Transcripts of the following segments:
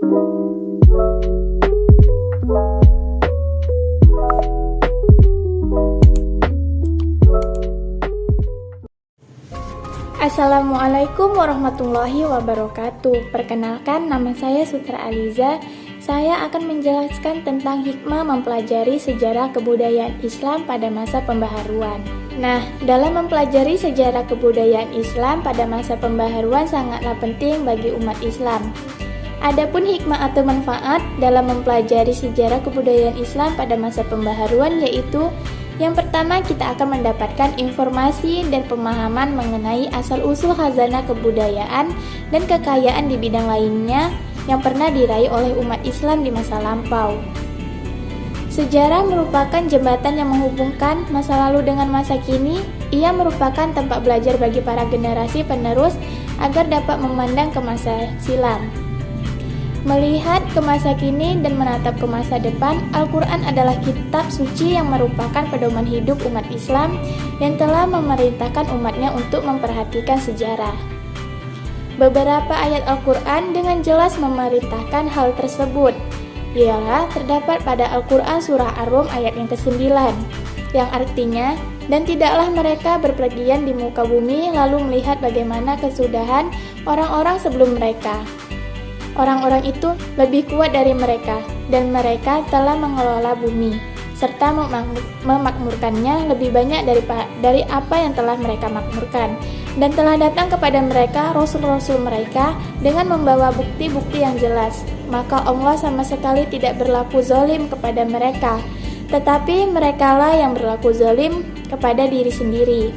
Assalamualaikum warahmatullahi wabarakatuh. Perkenalkan, nama saya Sutra Aliza. Saya akan menjelaskan tentang hikmah mempelajari sejarah kebudayaan Islam pada masa pembaharuan. Nah, dalam mempelajari sejarah kebudayaan Islam pada masa pembaharuan sangatlah penting bagi umat Islam. Adapun hikmah atau manfaat dalam mempelajari sejarah kebudayaan Islam pada masa pembaharuan yaitu yang pertama, kita akan mendapatkan informasi dan pemahaman mengenai asal-usul khazanah kebudayaan dan kekayaan di bidang lainnya yang pernah diraih oleh umat Islam di masa lampau. Sejarah merupakan jembatan yang menghubungkan masa lalu dengan masa kini. Ia merupakan tempat belajar bagi para generasi penerus agar dapat memandang ke masa silam. Melihat ke masa kini dan menatap ke masa depan, Al-Quran adalah kitab suci yang merupakan pedoman hidup umat Islam yang telah memerintahkan umatnya untuk memperhatikan sejarah. Beberapa ayat Al-Quran dengan jelas memerintahkan hal tersebut. Ialah terdapat pada Al-Quran surah Ar-Rum ayat yang ke-9, yang artinya, dan tidaklah mereka berpergian di muka bumi lalu melihat bagaimana kesudahan orang-orang sebelum mereka. Orang-orang itu lebih kuat dari mereka, dan mereka telah mengelola bumi, serta memakmurkannya lebih banyak dari apa yang telah mereka makmurkan. Dan telah datang kepada mereka rasul-rasul mereka dengan membawa bukti-bukti yang jelas. Maka Allah sama sekali tidak berlaku zalim kepada mereka, tetapi merekalah yang berlaku zalim kepada diri sendiri.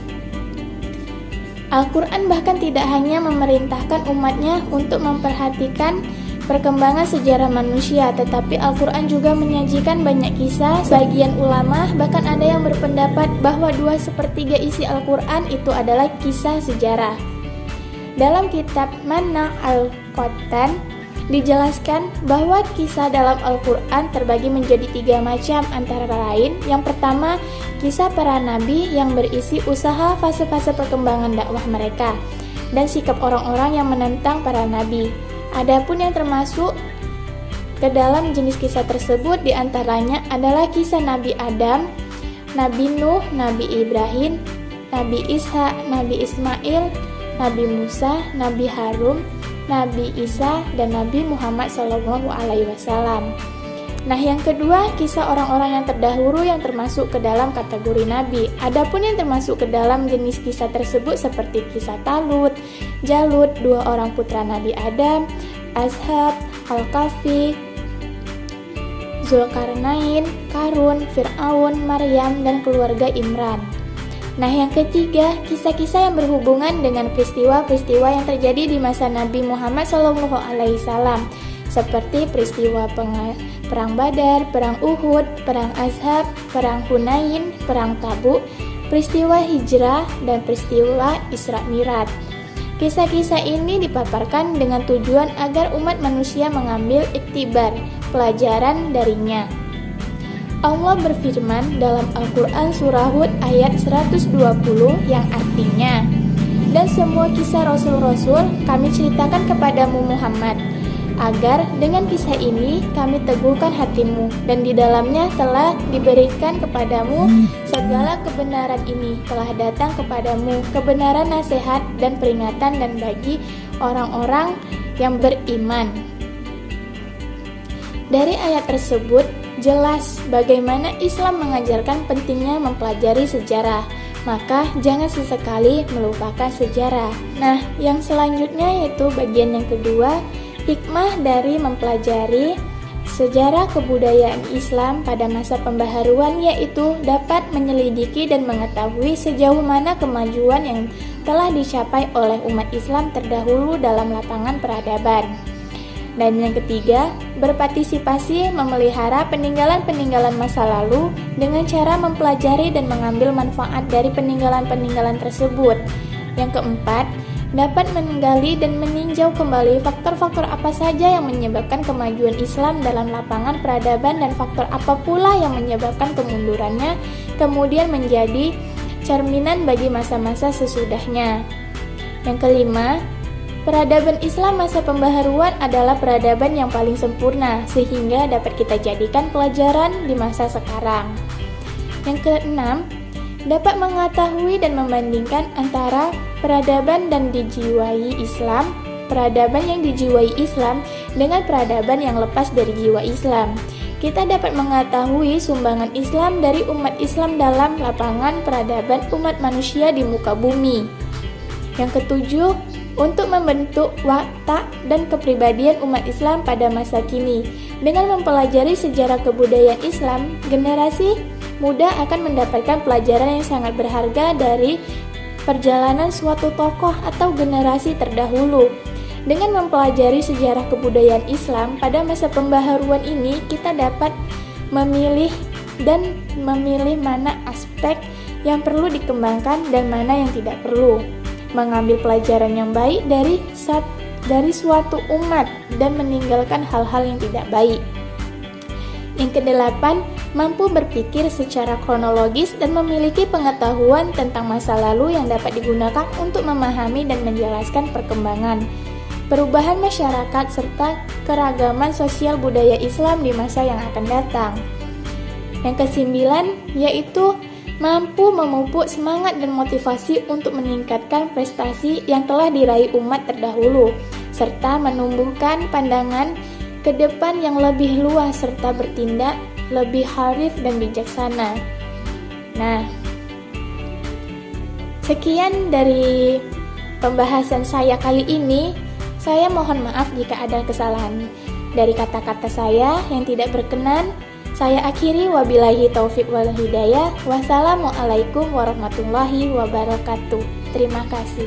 Al-Quran bahkan tidak hanya memerintahkan umatnya untuk memperhatikan perkembangan sejarah manusia, tetapi Al-Quran juga menyajikan banyak kisah. Sebagian ulama bahkan ada yang berpendapat bahwa 2/3 isi Al-Quran itu adalah kisah sejarah. Dalam kitab Mana Al-Qatan dijelaskan bahwa kisah dalam Al-Quran terbagi menjadi 3 macam, antara lain yang pertama, kisah para nabi yang berisi usaha fase-fase perkembangan dakwah mereka dan sikap orang-orang yang menentang para nabi. Adapun yang termasuk ke dalam jenis kisah tersebut diantaranya adalah kisah Nabi Adam, Nabi Nuh, Nabi Ibrahim, Nabi Ishak, Nabi Ismail, Nabi Musa, Nabi Harun, Nabi Isa, dan Nabi Muhammad SAW. Nah, yang kedua, kisah orang-orang yang terdahulu yang termasuk ke dalam kategori nabi. Adapun yang termasuk ke dalam jenis kisah tersebut seperti kisah Talut, Jalut, 2 orang putra Nabi Adam, Ashab, Al-Kahfi, Zulkarnain, Karun, Fir'aun, Maryam, dan keluarga Imran. Nah, yang ketiga, kisah-kisah yang berhubungan dengan peristiwa-peristiwa yang terjadi di masa Nabi Muhammad SAW, seperti peristiwa Perang Badar, Perang Uhud, Perang Ahzab, Perang Hunain, Perang Tabuk, peristiwa Hijrah, dan peristiwa Isra Mi'raj. Kisah-kisah ini dipaparkan dengan tujuan agar umat manusia mengambil iktibar, pelajaran darinya. Allah berfirman dalam Al-Quran surah Hud ayat 120 yang artinya, dan semua kisah Rasul-Rasul kami ceritakan kepadamu Muhammad, agar dengan kisah ini kami teguhkan hatimu, dan di dalamnya telah diberikan kepadamu segala kebenaran ini, telah datang kepadamu kebenaran nasihat dan peringatan dan bagi orang-orang yang beriman. Dari ayat tersebut jelas bagaimana Islam mengajarkan pentingnya mempelajari sejarah, maka jangan sesekali melupakan sejarah. Nah, yang selanjutnya yaitu bagian yang kedua, hikmah dari mempelajari sejarah kebudayaan Islam pada masa pembaharuan, yaitu dapat menyelidiki dan mengetahui sejauh mana kemajuan yang telah dicapai oleh umat Islam terdahulu dalam lapangan peradaban. Dan yang ketiga, berpartisipasi memelihara peninggalan-peninggalan masa lalu dengan cara mempelajari dan mengambil manfaat dari peninggalan-peninggalan tersebut. Yang keempat, dapat menggali dan meninjau kembali faktor-faktor apa saja yang menyebabkan kemajuan Islam dalam lapangan peradaban dan faktor apa pula yang menyebabkan kemundurannya, kemudian menjadi cerminan bagi masa-masa sesudahnya. Yang kelima, Peradaban Islam masa pembaharuan adalah peradaban yang paling sempurna, sehingga dapat kita jadikan pelajaran di masa sekarang. Yang keenam, dapat mengetahui dan membandingkan antara peradaban yang dijiwai Islam dengan peradaban yang lepas dari jiwa Islam. Kita dapat mengetahui sumbangan Islam dari umat Islam dalam lapangan peradaban umat manusia di muka bumi. Yang ketujuh, untuk membentuk watak dan kepribadian umat Islam pada masa kini. Dengan mempelajari sejarah kebudayaan Islam, generasi muda akan mendapatkan pelajaran yang sangat berharga dari perjalanan suatu tokoh atau generasi terdahulu. Dengan mempelajari sejarah kebudayaan Islam pada masa pembaharuan ini, kita dapat memilih mana aspek yang perlu dikembangkan dan mana yang tidak perlu. Mengambil pelajaran yang baik dari suatu umat dan meninggalkan hal-hal yang tidak baik. Yang kedelapan, mampu berpikir secara kronologis dan memiliki pengetahuan tentang masa lalu yang dapat digunakan untuk memahami dan menjelaskan perkembangan, perubahan masyarakat serta keragaman sosial budaya Islam di masa yang akan datang. Yang kesembilan, yaitu mampu memupuk semangat dan motivasi untuk meningkatkan prestasi yang telah diraih umat terdahulu, serta menumbuhkan pandangan ke depan yang lebih luas serta bertindak lebih arif dan bijaksana. Nah, sekian dari pembahasan saya kali ini. Saya mohon maaf jika ada kesalahan dari kata-kata saya yang tidak berkenan. Saya akhiri, wabillahi taufik wal hidayah. Wassalamualaikum warahmatullahi wabarakatuh. Terima kasih.